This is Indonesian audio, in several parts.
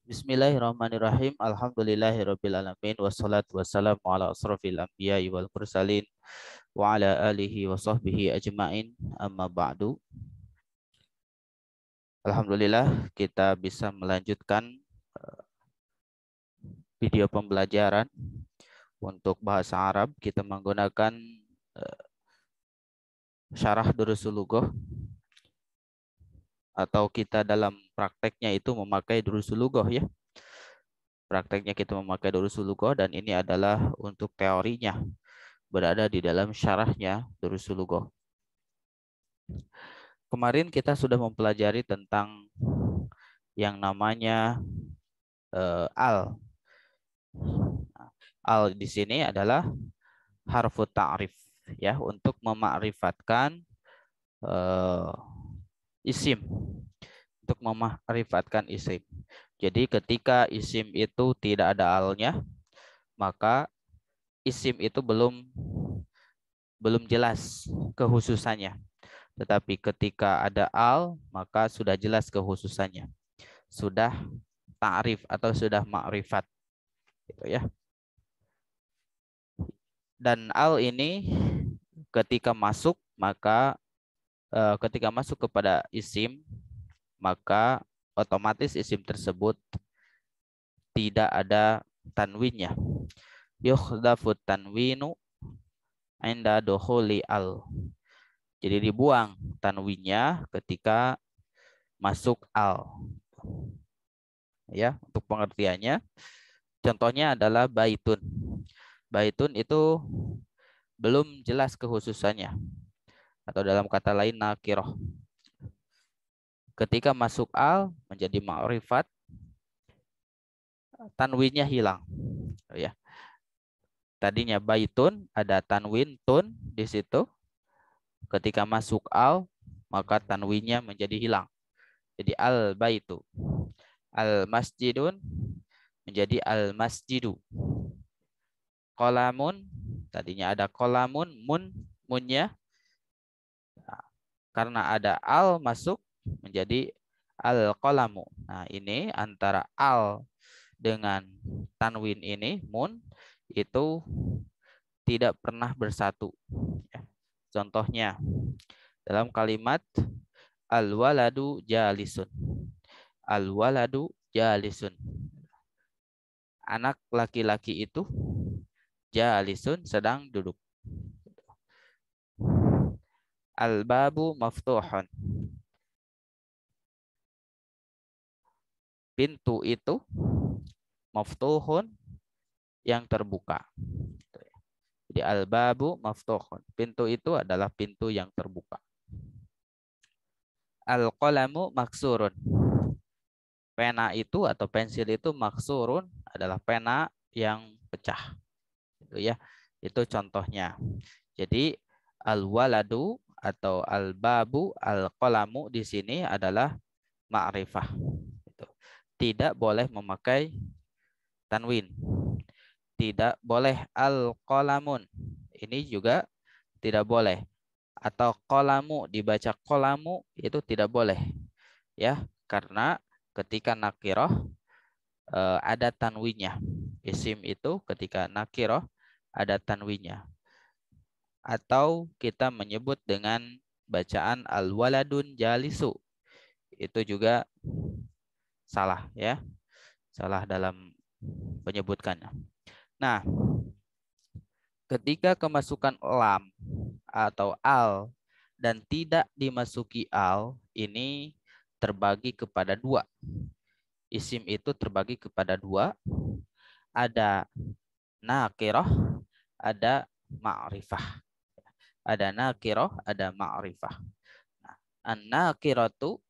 Bismillahirrahmanirrahim. Alhamdulillahirabbil alamin wassalatu wassalamu ala asrofil anbiya'i wal mursalin wa ala alihi wa sahbihi ajmain. Amma ba'du. Alhamdulillah kita bisa melanjutkan video pembelajaran untuk bahasa Arab. Kita menggunakan syarah Durusul Lughah, atau kita dalam prakteknya itu memakai Durusul Lughah ya. Prakteknya kita memakai Durusul Lughah dan ini adalah untuk teorinya, berada di dalam syarahnya Durusul Lughah. Kemarin kita sudah mempelajari tentang yang namanya al. Al di sini adalah harfu ta'rif ya, untuk memakrifatkan isim. Untuk memakrifatkan isim. Jadi ketika isim itu tidak ada alnya, maka isim itu belum jelas kekhususannya. Tetapi ketika ada al, maka sudah jelas kekhususannya. Sudah ta'rif atau sudah ma'rifat. Gitu ya. Dan al ini ketika masuk, maka ketika masuk kepada isim, maka otomatis isim tersebut tidak ada tanwinnya. Yukhdafut tanwinu inda dukhuli al. Jadi dibuang tanwinnya ketika masuk al. Ya, untuk pengertiannya, contohnya adalah baitun. Baitun itu belum jelas kekhususannya, atau dalam kata lain nakiroh. Ketika masuk al menjadi ma'rifat, tanwinnya hilang. Ya. Tadinya baitun, ada tanwin tun di situ. Ketika masuk al, maka tanwinnya menjadi hilang. Jadi al baitu. Al masjidun menjadi al masjidu. Qalamun, tadinya ada qalamun, munnya. Karena ada al masuk menjadi al qalamu. Nah, ini antara al dengan tanwin ini, mun, itu tidak pernah bersatu. Ya. Contohnya, dalam kalimat al-waladu jalisun. Al-waladu jalisun. Anak laki-laki itu jalisun, sedang duduk. Al-babu maftuhun. Pintu itu maftuhun, yang terbuka. Jadi al-babu maftuhun. Pintu itu adalah pintu yang terbuka. Al-qalamu maksurun. Pena itu atau pensil itu maksurun, adalah pena yang pecah. Itu ya. Itu contohnya. Jadi al-waladu atau al-babu, al-qalamu di sini adalah ma'rifah. Tidak boleh memakai tanwin. Tidak boleh al-qalamun. Ini juga tidak boleh. Atau qalamu dibaca qalamu, itu tidak boleh. Ya, karena ketika nakirah ada tanwinnya. Isim itu ketika nakirah ada tanwinnya. Atau kita menyebut dengan bacaan al-waladun jalisu. Itu juga salah ya. Salah dalam menyebutkannya. Nah, ketika kemasukan lam atau al dan tidak dimasuki al, ini terbagi kepada dua. Isim itu terbagi kepada dua. Ada nakirah, ada ma'rifah. Ada nakirah, ada ma'rifah. Nah, an-nakiratu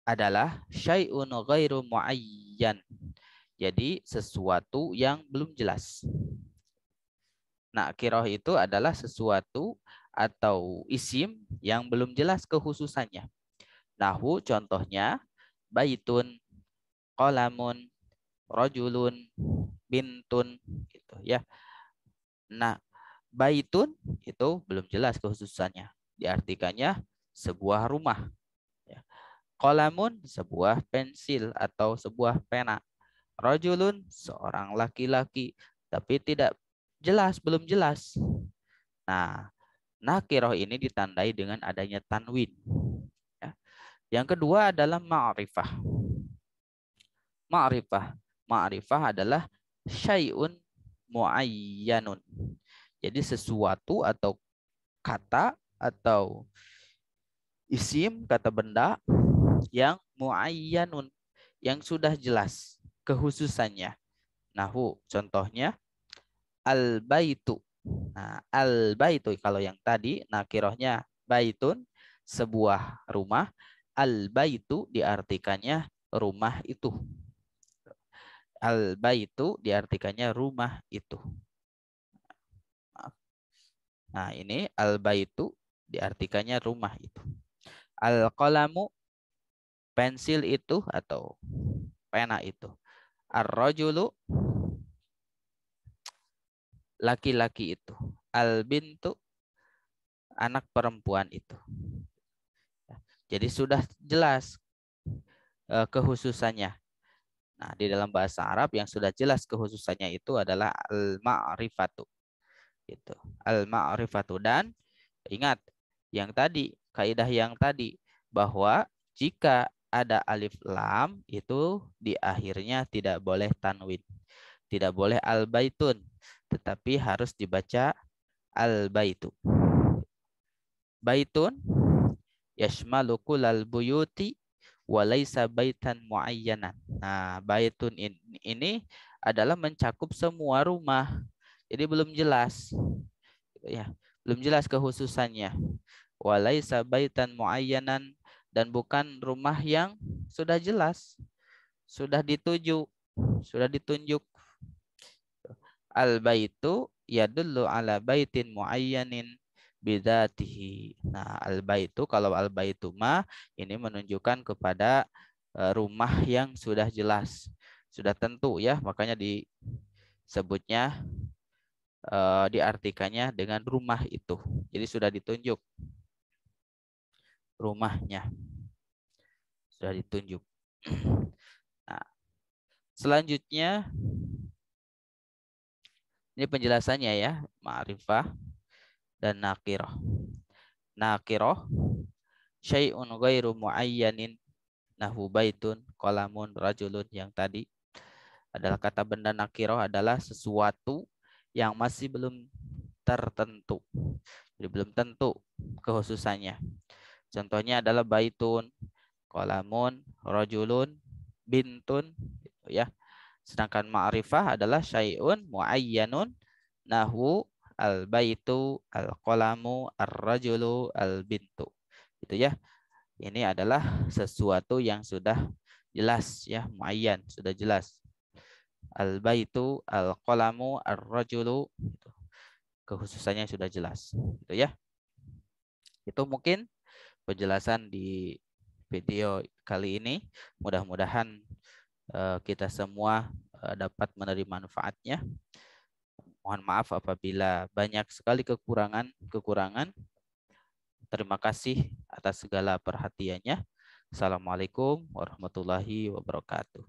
adalah syai'un ghairu muayyan. Jadi sesuatu yang belum jelas. Nakirah itu adalah sesuatu atau isim yang belum jelas kekhususannya. Nahu contohnya baitun, qalamun, rajulun, bintun gitu ya. Nah, baitun itu belum jelas kekhususannya. Diartikannya sebuah rumah. Ya. Qalamun sebuah pensil atau sebuah pena. Rajulun seorang laki-laki, tapi tidak jelas, belum jelas. Nah, nakiroh ini ditandai dengan adanya tanwin. Ya. Yang kedua adalah ma'rifah. Ma'rifah. Ma'rifah adalah syai'un muayyanun. Jadi sesuatu atau kata atau isim, kata benda yang muayyanun, yang sudah jelas kekhususannya. Nahu, contohnya al-baitu. Nah, al-baitu kalau yang tadi nakirohnya baitun, sebuah rumah. Al-baitu diartikannya rumah itu. Al-baitu diartikannya rumah itu. Nah, ini al-baitu diartikannya rumah itu. Al-qalamu pensil itu atau pena itu. Ar-rajulu laki-laki itu. Al-bintu anak perempuan itu. Jadi sudah jelas kekhususannya. Nah, di dalam bahasa Arab yang sudah jelas kekhususannya itu adalah al-ma'rifatu. Itu. Al-ma'rifatu, dan ingat yang tadi, kaidah yang tadi bahwa jika ada alif lam itu di akhirnya tidak boleh tanwin. Tidak boleh al-baitun, tetapi harus dibaca al-baitu. Baitun yashmalu kullal buyuti walaysa baitan muayyanan. Nah, baitun ini adalah mencakup semua rumah. Jadi belum jelas. Ya, belum jelas kekhususannya. Walaysa baitan muayyanan, dan bukan rumah yang sudah jelas, sudah dituju, sudah ditunjuk. Al-baitu yadullu ala baitin muayyanin bidatihi. Nah, al-baitu, kalau al-baitu ma ini menunjukkan kepada rumah yang sudah jelas, sudah tentu ya, makanya disebutnya diartikannya dengan rumah itu. Jadi sudah ditunjuk rumahnya, sudah ditunjuk. Nah, selanjutnya ini penjelasannya ya, ma'rifah dan nakiroh. Nakiroh syai'un ghairu muayyanin, nahu baitun, qalamun, rajulun, yang tadi adalah kata benda. Nakiroh adalah sesuatu yang masih belum tertentu. Jadi belum tentu kekhususannya. Contohnya adalah baitun, qalamun, rajulun, bintun, gitu ya. Sedangkan ma'rifah adalah syai'un muayyanun, nahu al-baitu, al-qalamu, ar-rajulu, al-bintu. Gitu ya. Ini adalah sesuatu yang sudah jelas ya, muayyan, sudah jelas. Al-baitu, al-qalamu, ar-rajulu, gitu. Kekhususannya sudah jelas. Gitu ya. Itu mungkin penjelasan di video kali ini. Mudah-mudahan kita semua dapat menerima manfaatnya. Mohon maaf apabila banyak sekali kekurangan. Terima kasih atas segala perhatiannya. Assalamualaikum warahmatullahi wabarakatuh.